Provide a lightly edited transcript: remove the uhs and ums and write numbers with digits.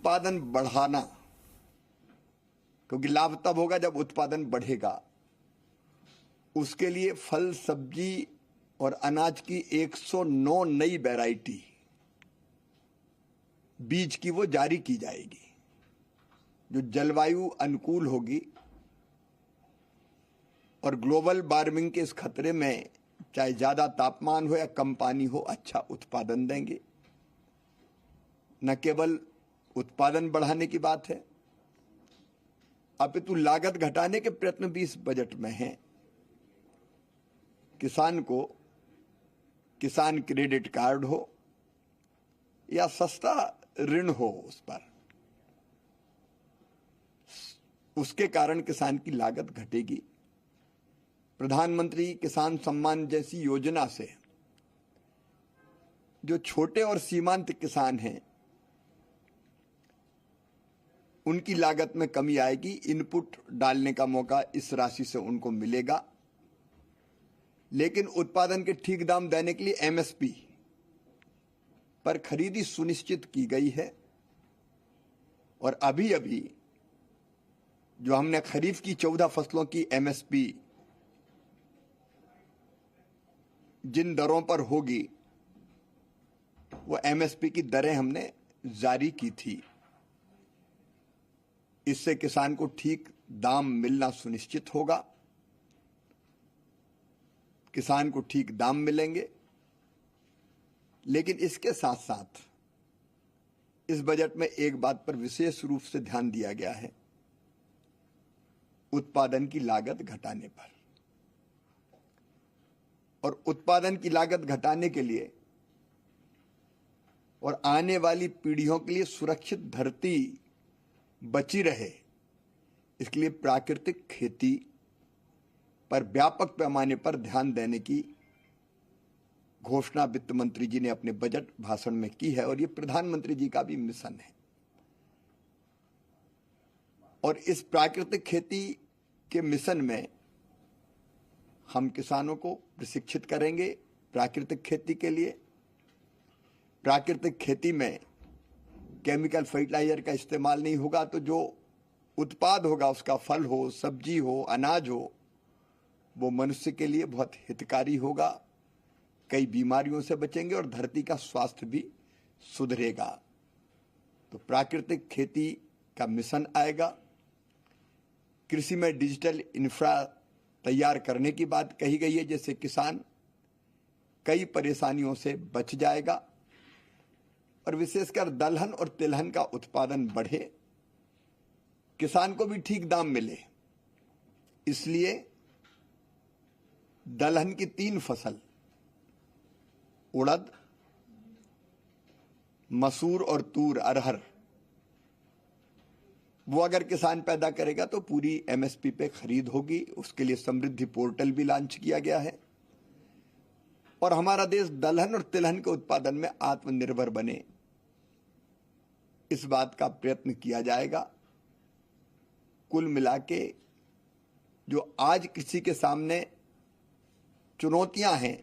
उत्पादन बढ़ाना, क्योंकि लाभ तब होगा जब उत्पादन बढ़ेगा। उसके लिए फल, सब्जी और अनाज की 109 नई वैरायटी बीज की वो जारी की जाएगी, जो जलवायु अनुकूल होगी और ग्लोबल वार्मिंग के इस खतरे में चाहे ज्यादा तापमान हो या कम पानी हो, अच्छा उत्पादन देंगे। न केवल उत्पादन बढ़ाने की बात है, अपितु लागत घटाने के प्रयत्न भी इस बजट में हैं। किसान को किसान क्रेडिट कार्ड हो या सस्ता ऋण हो उस पर, उसके कारण किसान की लागत घटेगी। प्रधानमंत्री किसान सम्मान जैसी योजना से जो छोटे और सीमांत किसान हैं उनकी लागत में कमी आएगी। इनपुट डालने का मौका इस राशि से उनको मिलेगा, लेकिन उत्पादन के ठीक दाम देने के लिए एमएसपी पर खरीदी सुनिश्चित की गई है। और अभी अभी जो हमने खरीफ की 14 फसलों की एमएसपी जिन दरों पर होगी, वो एमएसपी की दरें हमने जारी की थी। इससे किसान को ठीक दाम मिलना सुनिश्चित होगा, किसान को ठीक दाम मिलेंगे। लेकिन इसके साथ साथ इस बजट में एक बात पर विशेष रूप से ध्यान दिया गया है, उत्पादन की लागत घटाने पर। और उत्पादन की लागत घटाने के लिए और आने वाली पीढ़ियों के लिए सुरक्षित धरती बची रहे, इसके लिए प्राकृतिक खेती पर व्यापक पैमाने पर ध्यान देने की घोषणा वित्त मंत्री जी ने अपने बजट भाषण में की है। और ये प्रधानमंत्री जी का भी मिशन है। और इस प्राकृतिक खेती के मिशन में हम किसानों को प्रशिक्षित करेंगे प्राकृतिक खेती के लिए। प्राकृतिक खेती में केमिकल फर्टिलाइजर का इस्तेमाल नहीं होगा, तो जो उत्पाद होगा, उसका फल हो, सब्जी हो, अनाज हो, वो मनुष्य के लिए बहुत हितकारी होगा। कई बीमारियों से बचेंगे और धरती का स्वास्थ्य भी सुधरेगा। तो प्राकृतिक खेती का मिशन आएगा। कृषि में डिजिटल इंफ्रा तैयार करने की बात कही गई है, जिससे किसान कई परेशानियों से बच जाएगा और विशेषकर दलहन और तिलहन का उत्पादन बढ़े, किसान को भी ठीक दाम मिले। इसलिए दलहन की 3 फसल, उड़द, मसूर और तूर, अरहर, वो अगर किसान पैदा करेगा तो पूरी एमएसपी पे खरीद होगी। उसके लिए समृद्धि पोर्टल भी लॉन्च किया गया है। और हमारा देश दलहन और तिलहन के उत्पादन में आत्मनिर्भर बने, इस बात का प्रयत्न किया जाएगा। कुल मिला के जो आज कृषि के सामने चुनौतियां हैं,